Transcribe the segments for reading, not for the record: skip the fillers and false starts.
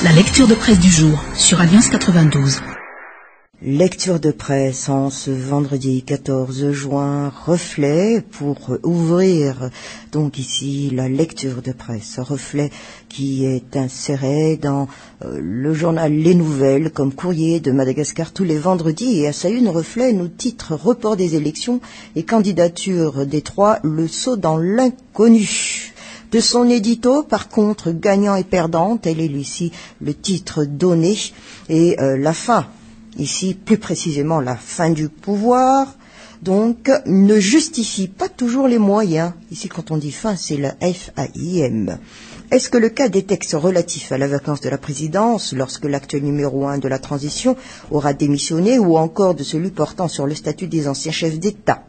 La lecture de presse du jour sur Alliance 92. Lecture de presse en ce vendredi 14 juin, Reflet pour ouvrir donc ici la lecture de presse. Reflet qui est inséré dans le journal Les Nouvelles comme courrier de Madagascar tous les vendredis et à sa une Reflet nous titre Report des élections et candidature des trois, le saut dans l'inconnu. De son édito, par contre, gagnant et perdant, tel est ici le titre donné et la fin. Ici, plus précisément, la fin du pouvoir, donc, ne justifie pas toujours les moyens. Ici, quand on dit fin, c'est la FAIM. Est-ce que le cas des textes relatifs à la vacance de la présidence, lorsque l'actuel numéro 1 de la transition aura démissionné, ou encore de celui portant sur le statut des anciens chefs d'État?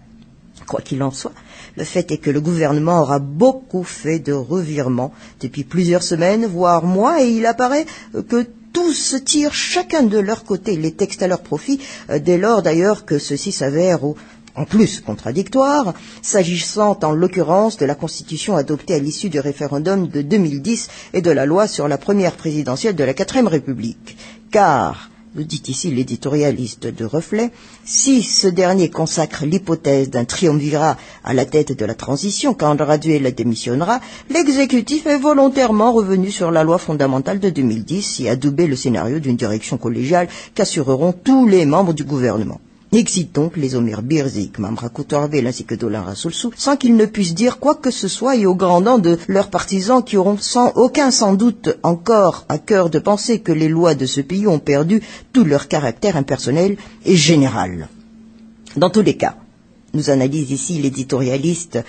Quoi qu'il en soit, le fait est que le gouvernement aura beaucoup fait de revirements depuis plusieurs semaines, voire mois, et il apparaît que tous tirent chacun de leur côté les textes à leur profit, dès lors d'ailleurs que ceux-ci s'avèrent en plus contradictoires, s'agissant en l'occurrence de la Constitution adoptée à l'issue du référendum de 2010 et de la loi sur la première présidentielle de la 4e République. Car, nous dit ici l'éditorialiste de Reflet, si ce dernier consacre l'hypothèse d'un triumvirat à la tête de la transition quand Raduel démissionnera, l'exécutif est volontairement revenu sur la loi fondamentale de 2010 et adoubé le scénario d'une direction collégiale qu'assureront tous les membres du gouvernement. Exit donc les Omer Birzik, Mamra Koutorbel ainsi que Dolan Rassoulsou, sans qu'ils ne puissent dire quoi que ce soit et au grand dam de leurs partisans qui auront sans doute encore à cœur de penser que les lois de ce pays ont perdu tout leur caractère impersonnel et général. Dans tous les cas, nous analyse ici l'éditorialiste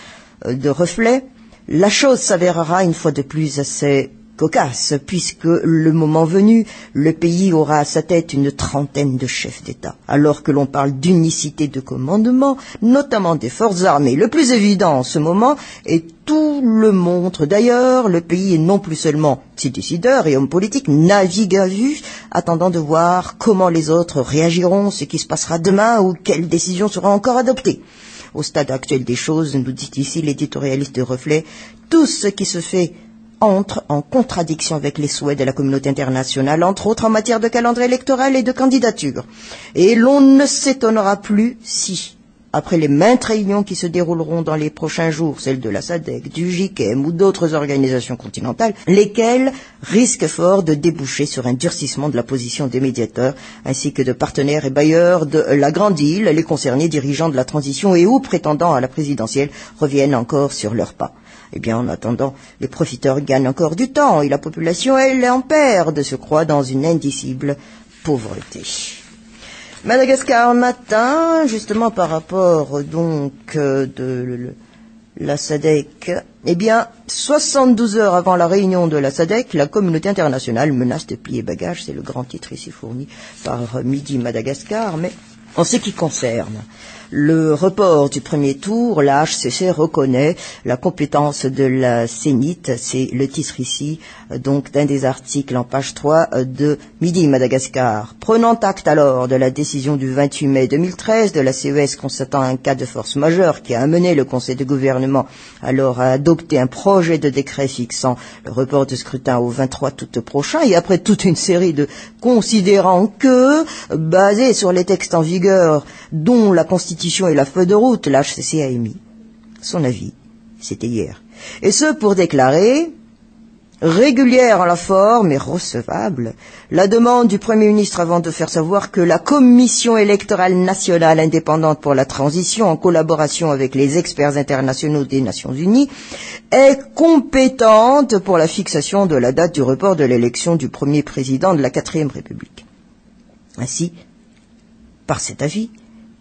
de Reflet, la chose s'avérera une fois de plus assez cocasse, puisque le moment venu, le pays aura à sa tête une trentaine de chefs d'État. Alors que l'on parle d'unicité de commandement, notamment des forces armées, le plus évident en ce moment, et tout le montre d'ailleurs, le pays est non plus seulement ses décideurs et hommes politiques, navigue à vue, attendant de voir comment les autres réagiront, ce qui se passera demain ou quelles décisions seront encore adoptées. Au stade actuel des choses, nous dit ici l'éditorialiste de Reflet, tout ce qui se fait entre en contradiction avec les souhaits de la communauté internationale, entre autres en matière de calendrier électoral et de candidature. Et l'on ne s'étonnera plus si, après les maintes réunions qui se dérouleront dans les prochains jours, celles de la SADC, du JICM ou d'autres organisations continentales, lesquelles risquent fort de déboucher sur un durcissement de la position des médiateurs, ainsi que de partenaires et bailleurs de la Grande Île, les concernés dirigeants de la transition et ou prétendants à la présidentielle reviennent encore sur leurs pas. Eh bien, en attendant, les profiteurs gagnent encore du temps et la population, elle, en perd de surcroît dans une indicible pauvreté. Madagascar matin, justement par rapport donc de la SADC, eh bien, 72 heures avant la réunion de la SADC, la communauté internationale menace de plier bagages, c'est le grand titre ici fourni par Midi Madagascar, mais en ce qui concerne le report du premier tour, la HCC reconnaît la compétence de la CENIT, c'est le titre ici, donc d'un des articles en page 3 de Midi Madagascar. Prenant acte alors de la décision du 28 mai 2013 de la CES constatant un cas de force majeure qui a amené le Conseil de gouvernement alors à adopter un projet de décret fixant le report de scrutin au 23 août prochain et après toute une série de considérants que, basés sur les textes en vigueur dont la Constitution et la feuille de route, la HCC a émis son avis, c'était hier. Et ce pour déclarer, régulière en la forme et recevable, la demande du Premier ministre avant de faire savoir que la Commission électorale nationale indépendante pour la transition, en collaboration avec les experts internationaux des Nations Unies, est compétente pour la fixation de la date du report de l'élection du premier président de la 4e République. Ainsi, par cet avis,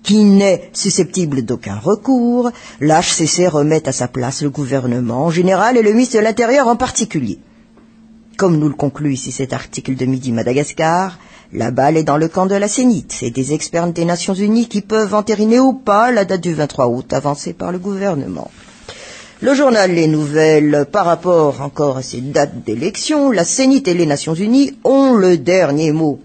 qui n'est susceptible d'aucun recours, la HCC remet à sa place le gouvernement en général et le ministre de l'Intérieur en particulier. Comme nous le conclut ici cet article de Midi Madagascar, la balle est dans le camp de la CENIT et des experts des Nations Unies qui peuvent entériner ou pas la date du 23 août avancée par le gouvernement. Le journal Les Nouvelles, par rapport encore à ces dates d'élection, la CENIT et les Nations Unies ont le dernier mot.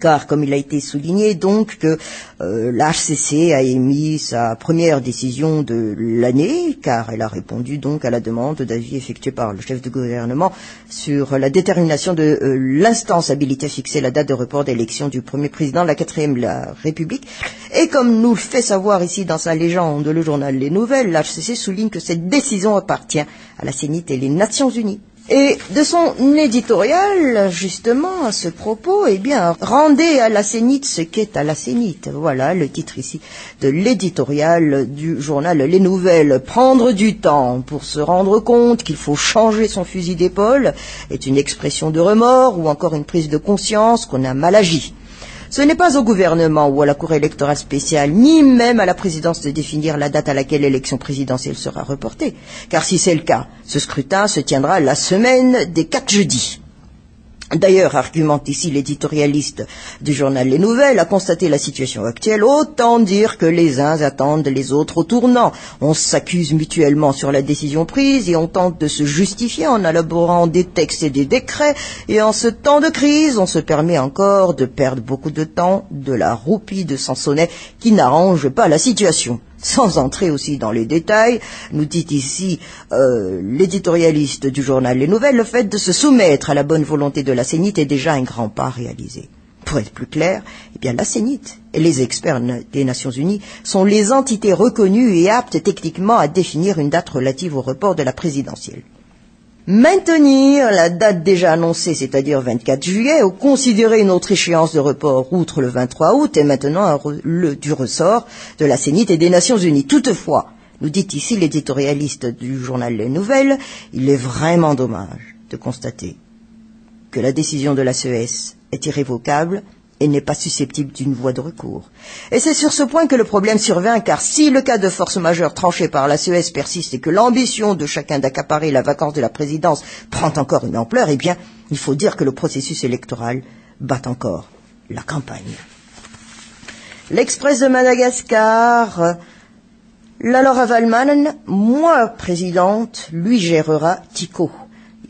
Car, comme il a été souligné, donc, que la HCC a émis sa première décision de l'année, car elle a répondu donc à la demande d'avis effectuée par le chef de gouvernement sur la détermination de l'instance habilitée à fixer la date de report d'élection du premier président de la 4e République. Et comme nous le fait savoir ici dans sa légende le journal Les Nouvelles, la HCC souligne que cette décision appartient à la CENIT et les Nations Unies. Et de son éditorial, justement, à ce propos, eh bien, rendez à la CENIT ce qu'est à la CENIT. Voilà le titre ici de l'éditorial du journal Les Nouvelles. Prendre du temps pour se rendre compte qu'il faut changer son fusil d'épaule est une expression de remords ou encore une prise de conscience qu'on a mal agi. Ce n'est pas au gouvernement ou à la Cour électorale spéciale, ni même à la présidence de définir la date à laquelle l'élection présidentielle sera reportée. Car si c'est le cas, ce scrutin se tiendra la semaine des 4 jeudis. D'ailleurs, argumente ici l'éditorialiste du journal Les Nouvelles, à constater la situation actuelle, autant dire que les uns attendent les autres au tournant. On s'accuse mutuellement sur la décision prise et on tente de se justifier en élaborant des textes et des décrets. Et en ce temps de crise, on se permet encore de perdre beaucoup de temps, de la roupie de Sansonnet qui n'arrange pas la situation. Sans entrer aussi dans les détails, nous dit ici l'éditorialiste du journal Les Nouvelles, le fait de se soumettre à la bonne volonté de la CENIT est déjà un grand pas réalisé. Pour être plus clair, eh bien la CENIT et les experts des Nations Unies sont les entités reconnues et aptes techniquement à définir une date relative au report de la présidentielle. Maintenir la date déjà annoncée, c'est-à-dire 24 juillet, ou considérer une autre échéance de report outre le 23 août est maintenant du ressort de la CENIT et des Nations Unies. Toutefois, nous dit ici l'éditorialiste du journal Les Nouvelles, il est vraiment dommage de constater que la décision de la CES est irrévocable et n'est pas susceptible d'une voie de recours. Et c'est sur ce point que le problème survient, car si le cas de force majeure tranché par la CES persiste et que l'ambition de chacun d'accaparer la vacance de la présidence prend encore une ampleur, eh bien, il faut dire que le processus électoral bat encore la campagne. L'Express de Madagascar, la Laura Waldman, moi présidente, lui gérera Tico.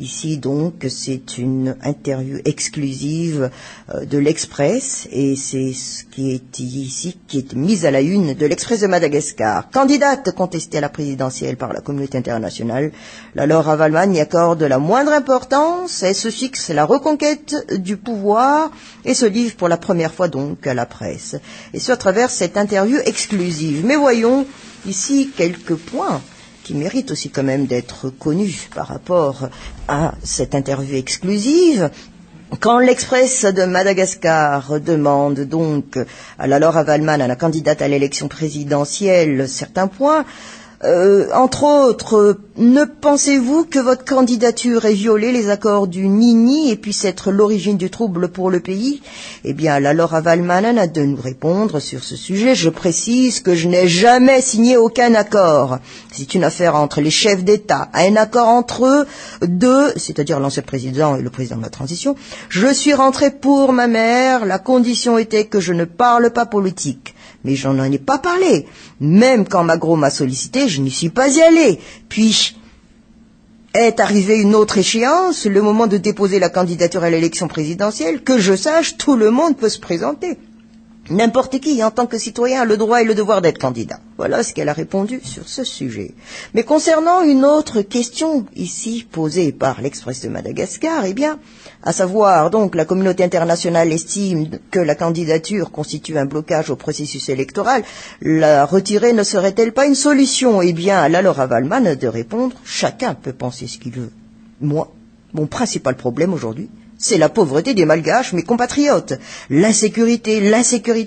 Ici, donc, c'est une interview exclusive de l'Express et c'est ce qui est ici, qui est mise à la une de l'Express de Madagascar. Candidate contestée à la présidentielle par la communauté internationale, la Laura Waldman y accorde la moindre importance. Elle se fixe la reconquête du pouvoir et se livre pour la première fois donc à la presse. Et ce à travers cette interview exclusive. Mais voyons ici quelques points qui mérite aussi quand même d'être connu par rapport à cette interview exclusive. Quand l'Express de Madagascar demande donc à la Laura Waldman, à la candidate à l'élection présidentielle, certains points, entre autres, ne pensez-vous que votre candidature ait violé les accords du Nini et puisse être l'origine du trouble pour le pays? Eh bien, la Laura Waldman a de nous répondre sur ce sujet. Je précise que je n'ai jamais signé aucun accord. C'est une affaire entre les chefs d'État, un accord entre eux deux, c'est-à-dire l'ancien président et le président de la transition. Je suis rentré pour ma mère. La condition était que je ne parle pas politique. Mais j'en ai pas parlé. Même quand Magro m'a sollicité, je n'y suis pas y allé. Puis, est arrivée une autre échéance, le moment de déposer la candidature à l'élection présidentielle. Que je sache, tout le monde peut se présenter. N'importe qui, en tant que citoyen, a le droit et le devoir d'être candidat. Voilà ce qu'elle a répondu sur ce sujet. Mais concernant une autre question ici posée par l'Express de Madagascar, eh bien, à savoir, donc, la communauté internationale estime que la candidature constitue un blocage au processus électoral, la retirer ne serait-elle pas une solution? Eh bien, à la Laura Waldman de répondre, chacun peut penser ce qu'il veut. Moi, mon principal problème aujourd'hui, c'est la pauvreté des Malgaches, mes compatriotes. L'insécurité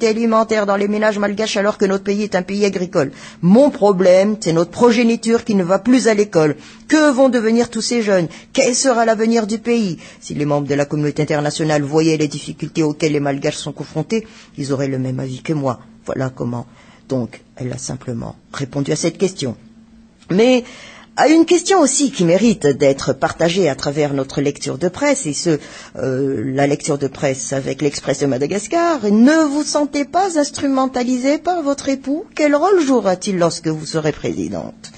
alimentaire dans les ménages malgaches alors que notre pays est un pays agricole. Mon problème, c'est notre progéniture qui ne va plus à l'école. Que vont devenir tous ces jeunes? Quel sera l'avenir du pays? Si les membres de la communauté internationale voyaient les difficultés auxquelles les Malgaches sont confrontés, ils auraient le même avis que moi. Voilà comment. Donc, elle a simplement répondu à cette question. Mais à une question aussi qui mérite d'être partagée à travers notre lecture de presse, et la lecture de presse avec l'Express de Madagascar. Ne vous sentez pas instrumentalisé par votre époux? Quel rôle jouera-t-il lorsque vous serez présidente?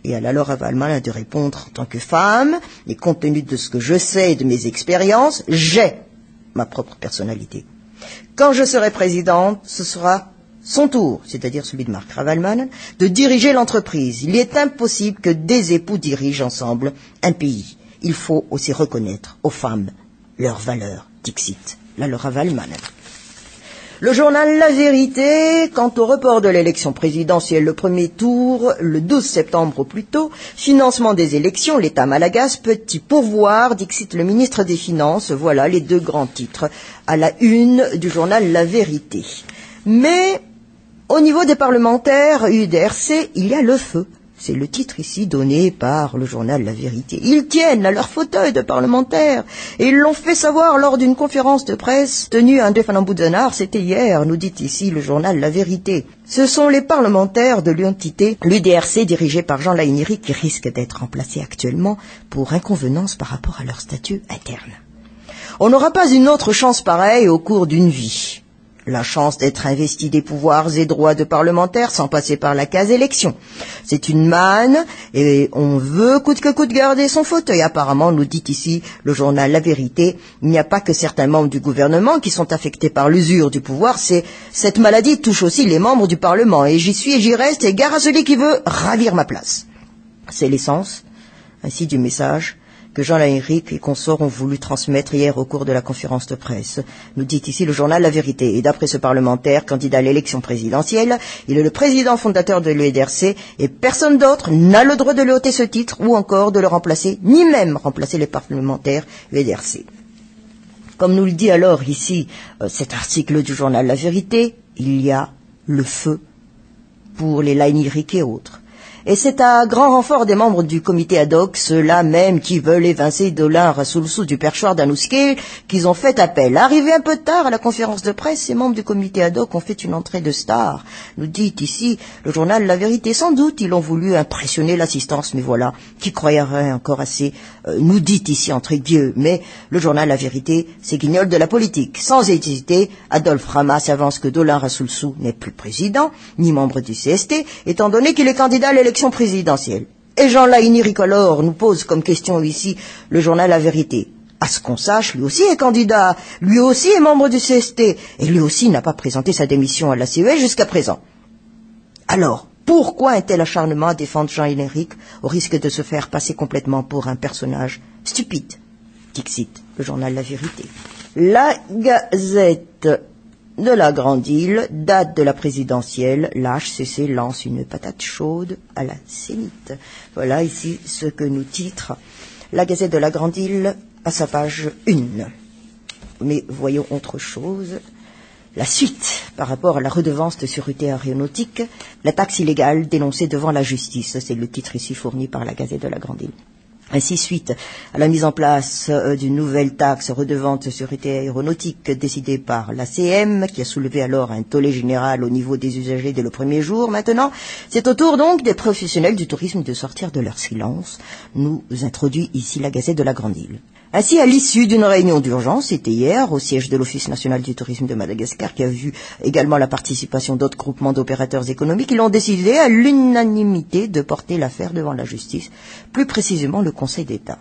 Et à la Laura Waldman de répondre, en tant que femme, et compte tenu de ce que je sais et de mes expériences, j'ai ma propre personnalité. Quand je serai présidente, ce sera son tour, c'est-à-dire celui de Marc Ravalman, de diriger l'entreprise. Il est impossible que des époux dirigent ensemble un pays. Il faut aussi reconnaître aux femmes leurs valeurs, dixit la Ravalman. Le journal La Vérité, quant au report de l'élection présidentielle, le premier tour, le 12 septembre au plus tôt, financement des élections, l'État malagasy, petit pourvoir, dixit le ministre des Finances, voilà les deux grands titres à la une du journal La Vérité. Mais au niveau des parlementaires UDRC, il y a le feu. C'est le titre ici donné par le journal La Vérité. Ils tiennent à leur fauteuil de parlementaires et ils l'ont fait savoir lors d'une conférence de presse tenue à Ndefana-Boudzanar, c'était hier, nous dit ici le journal La Vérité. Ce sont les parlementaires de l'entité, l'UDRC, dirigée par Jean Laïniri, qui risquent d'être remplacés actuellement pour inconvenance par rapport à leur statut interne. On n'aura pas une autre chance pareille au cours d'une vie. La chance d'être investi des pouvoirs et droits de parlementaire sans passer par la case élection. C'est une manne et on veut coûte que coûte garder son fauteuil. Apparemment, nous dit ici le journal La Vérité, il n'y a pas que certains membres du gouvernement qui sont affectés par l'usure du pouvoir, cette maladie touche aussi les membres du Parlement. Et j'y suis et j'y reste et gare à celui qui veut ravir ma place. C'est l'essence, ainsi du message que Jean Laïniri et consorts ont voulu transmettre hier au cours de la conférence de presse. Nous dit ici le journal La Vérité. Et d'après ce parlementaire, candidat à l'élection présidentielle, il est le président fondateur de l'UDRC et personne d'autre n'a le droit de lui ôter ce titre ou encore de le remplacer, ni même remplacer les parlementaires UDRC. Comme nous le dit alors ici cet article du journal La Vérité, il y a le feu pour les Laïniri et autres. Et c'est à grand renfort des membres du comité ad hoc, ceux-là même qui veulent évincer Dolin Rassoulsou du perchoir d'Anouské, qu'ils ont fait appel. Arrivé un peu tard à la conférence de presse, ces membres du comité ad hoc ont fait une entrée de star. Nous dit ici le journal La Vérité. Sans doute, ils ont voulu impressionner l'assistance, mais voilà, qui croirait encore assez, nous dit ici entre guillemets, mais le journal La Vérité, c'est guignol de la politique. Sans hésiter, Adolphe Rama s'avance que Dolin Rassoulsou n'est plus président, ni membre du CST, étant donné qu'il est candidat à l'élection présidentielle. Et Jean Laïniri alors nous pose comme question ici le journal La Vérité. À ce qu'on sache, lui aussi est candidat, lui aussi est membre du CST, et lui aussi n'a pas présenté sa démission à la CES jusqu'à présent. Alors, pourquoi un tel acharnement à défendre Jean Laïniri au risque de se faire passer complètement pour un personnage stupide? Dixit, le journal La Vérité. La Gazette de la Grande Île, date de la présidentielle, la HCC lance une patate chaude à la Zénith. Voilà ici ce que nous titre la Gazette de la Grande Île à sa page 1. Mais voyons autre chose. La suite par rapport à la redevance de sûreté aéronautique, la taxe illégale dénoncée devant la justice. C'est le titre ici fourni par la Gazette de la Grande Île. Ainsi, suite à la mise en place d'une nouvelle taxe redevance de sûreté aéronautique décidée par l'ACM, qui a soulevé alors un tollé général au niveau des usagers dès le premier jour, maintenant, c'est au tour donc des professionnels du tourisme de sortir de leur silence, nous introduit ici la Gazette de la Grande Île. Ainsi, à l'issue d'une réunion d'urgence, c'était hier, au siège de l'Office national du tourisme de Madagascar, qui a vu également la participation d'autres groupements d'opérateurs économiques, ils ont décidé à l'unanimité de porter l'affaire devant la justice, plus précisément le Conseil d'État.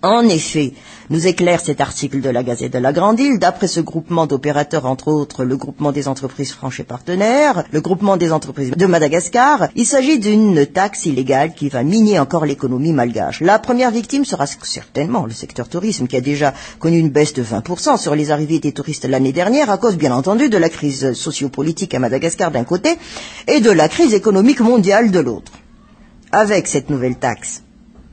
En effet, nous éclaire cet article de la Gazette de la Grande Île, d'après ce groupement d'opérateurs, entre autres le groupement des entreprises franches et partenaires, le groupement des entreprises de Madagascar, il s'agit d'une taxe illégale qui va miner encore l'économie malgache. La première victime sera certainement le secteur tourisme, qui a déjà connu une baisse de 20% sur les arrivées des touristes l'année dernière, à cause bien entendu de la crise sociopolitique à Madagascar d'un côté, et de la crise économique mondiale de l'autre. Avec cette nouvelle taxe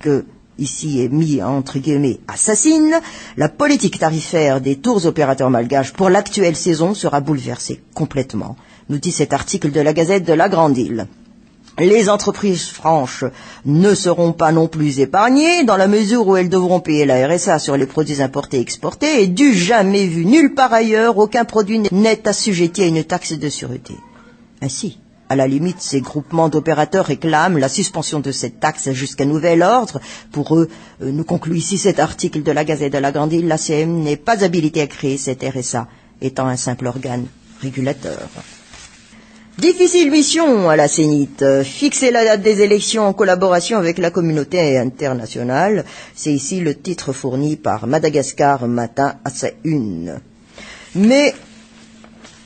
que ici est mis entre guillemets assassine, la politique tarifaire des tours opérateurs malgaches pour l'actuelle saison sera bouleversée complètement, nous dit cet article de la Gazette de la Grande Île. Les entreprises franches ne seront pas non plus épargnées dans la mesure où elles devront payer la RSA sur les produits importés et exportés et du jamais vu nulle part ailleurs, aucun produit n'est assujetti à une taxe de sûreté. Ainsi, à la limite, ces groupements d'opérateurs réclament la suspension de cette taxe jusqu'à nouvel ordre. Pour eux, nous conclut ici cet article de la Gazette de la Grande Île, l'ACM n'est pas habilitée à créer cette RSA, étant un simple organe régulateur. Difficile mission à la Zénith, fixer la date des élections en collaboration avec la communauté internationale, c'est ici le titre fourni par Madagascar Matin à sa une. Mais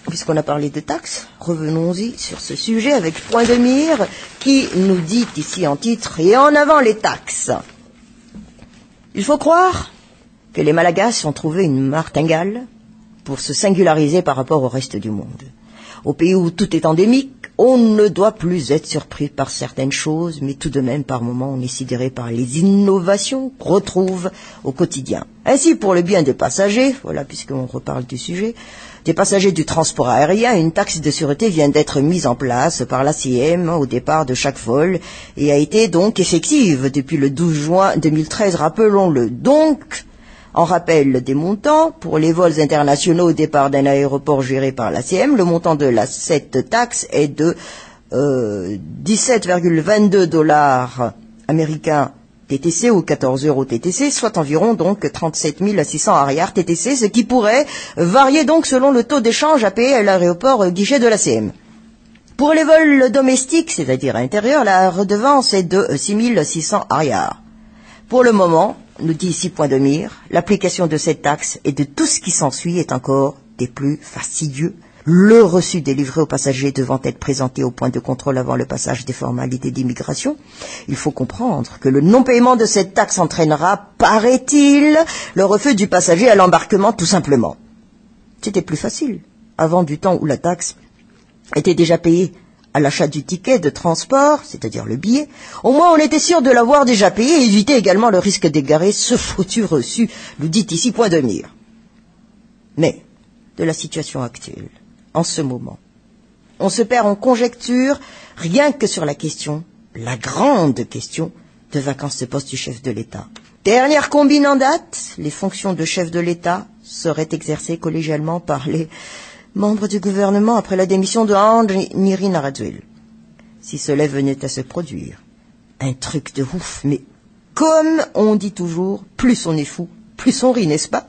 puisqu'on a parlé de taxes, revenons-y sur ce sujet avec Point de Mire, qui nous dit ici en titre « Et en avant les taxes ». Il faut croire que les Malagasy ont trouvé une martingale pour se singulariser par rapport au reste du monde. Au pays où tout est endémique, on ne doit plus être surpris par certaines choses, mais tout de même, par moments, on est sidéré par les innovations qu'on retrouve au quotidien. Ainsi, pour le bien des passagers, voilà, puisqu'on reparle du sujet, des passagers du transport aérien, une taxe de sûreté vient d'être mise en place par l'ACM au départ de chaque vol et a été donc effective depuis le 12 juin 2013, rappelons-le. Donc, en rappel des montants, pour les vols internationaux au départ d'un aéroport géré par l'ACM, le montant de cette taxe est de 17,22 $ américains TTC ou 14 € TTC, soit environ donc 37 600 arrières TTC, ce qui pourrait varier donc selon le taux d'échange à payer à l'aéroport guichet de l'ACM. Pour les vols domestiques, c'est-à-dire intérieurs, la redevance est de 6 600 arrières. Pour le moment, nous dit ici Point de Mire, l'application de cette taxe et de tout ce qui s'ensuit est encore des plus fastidieux. Le reçu délivré aux passagers devant être présenté au point de contrôle avant le passage des formalités d'immigration. Il faut comprendre que le non-paiement de cette taxe entraînera, paraît-il, le refus du passager à l'embarquement tout simplement. C'était plus facile, avant du temps où la taxe était déjà payée à l'achat du ticket de transport, c'est-à-dire le billet. Au moins on était sûr de l'avoir déjà payé et éviter également le risque d'égarer ce foutu reçu, nous dit ici Point de Mire. Mais, de la situation actuelle, en ce moment, on se perd en conjecture rien que sur la question, la grande question, de vacances de poste du chef de l'État. Dernière combine en date, les fonctions de chef de l'État seraient exercées collégialement par les membres du gouvernement après la démission de Andry Nirinaradzuel. Si cela venait à se produire, un truc de ouf, mais comme on dit toujours, plus on est fou, plus on rit, n'est-ce pas?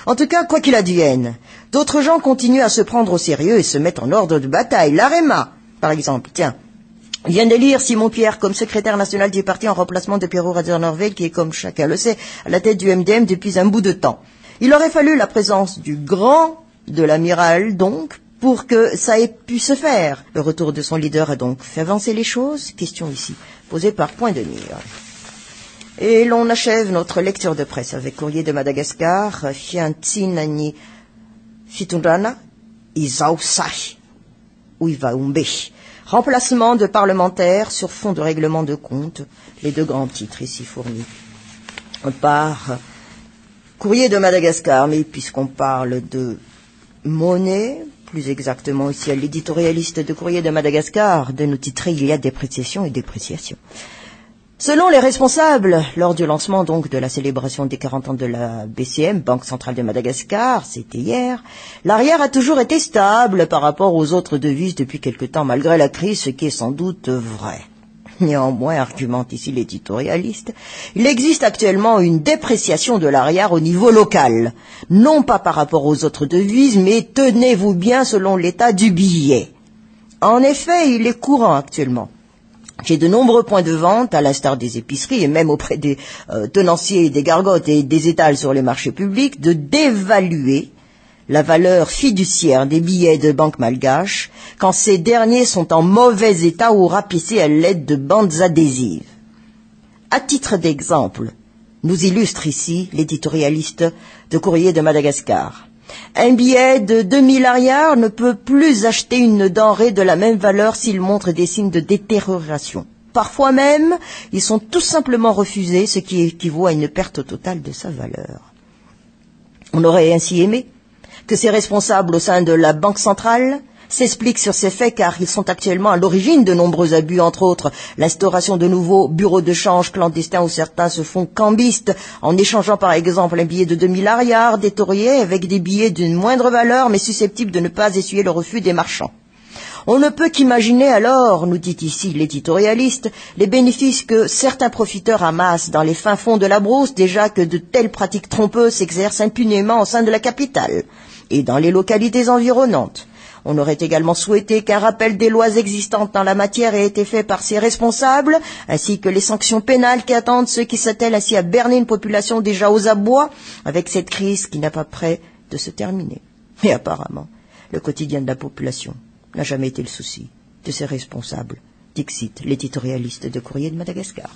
En tout cas, quoi qu'il advienne, d'autres gens continuent à se prendre au sérieux et se mettent en ordre de bataille. L'AREMA, par exemple, tiens, vient d'élire Simon Pierre comme secrétaire national du parti en remplacement de Pierro Razornorvel, qui est, comme chacun le sait, à la tête du MDM depuis un bout de temps. Il aurait fallu la présence du grand, de l'amiral, donc, pour que ça ait pu se faire. Le retour de son leader a donc fait avancer les choses. Question ici, posée par Point de Mire. Et l'on achève notre lecture de presse avec Courrier de Madagascar, Fiantsinani Fitundrana, Isausai, Uivaumbe. Remplacement de parlementaires sur fond de règlement de compte, les deux grands titres ici fournis. Par Courrier de Madagascar, mais puisqu'on parle de monnaie, plus exactement ici à l'éditorialiste de Courrier de Madagascar, de nous titrer il y a dépréciation et dépréciation. Selon les responsables, lors du lancement donc de la célébration des 40 ans de la BCM, Banque Centrale de Madagascar, c'était hier, l'arrière a toujours été stable par rapport aux autres devises depuis quelque temps malgré la crise, ce qui est sans doute vrai. Néanmoins, argumente ici l'éditorialiste, il existe actuellement une dépréciation de l'arrière au niveau local, non pas par rapport aux autres devises, mais tenez-vous bien selon l'état du billet. En effet, il est courant actuellement j'ai de nombreux points de vente, à l'instar des épiceries et même auprès des tenanciers, des gargotes et des étals sur les marchés publics, de dévaluer la valeur fiduciaire des billets de banque malgaches quand ces derniers sont en mauvais état ou rapissés à l'aide de bandes adhésives. À titre d'exemple, nous illustre ici l'éditorialiste de Courrier de Madagascar. Un billet de 2000 arrières ne peut plus acheter une denrée de la même valeur s'il montre des signes de détérioration. Parfois même, ils sont tout simplement refusés, ce qui équivaut à une perte totale de sa valeur. On aurait ainsi aimé que ces responsables au sein de la Banque centrale s'expliquent sur ces faits car ils sont actuellement à l'origine de nombreux abus, entre autres l'instauration de nouveaux bureaux de change clandestins où certains se font cambistes en échangeant par exemple un billet de 2000 arrières détorié avec des billets d'une moindre valeur mais susceptibles de ne pas essuyer le refus des marchands. On ne peut qu'imaginer alors, nous dit ici l'éditorialiste, les bénéfices que certains profiteurs amassent dans les fins fonds de la brousse, déjà que de telles pratiques trompeuses s'exercent impunément au sein de la capitale et dans les localités environnantes. On aurait également souhaité qu'un rappel des lois existantes dans la matière ait été fait par ces responsables, ainsi que les sanctions pénales qui attendent ceux qui s'attellent ainsi à berner une population déjà aux abois avec cette crise qui n'a pas près de se terminer. Et apparemment, le quotidien de la population n'a jamais été le souci de ses responsables. Dixit, l'éditorialiste de Courrier de Madagascar.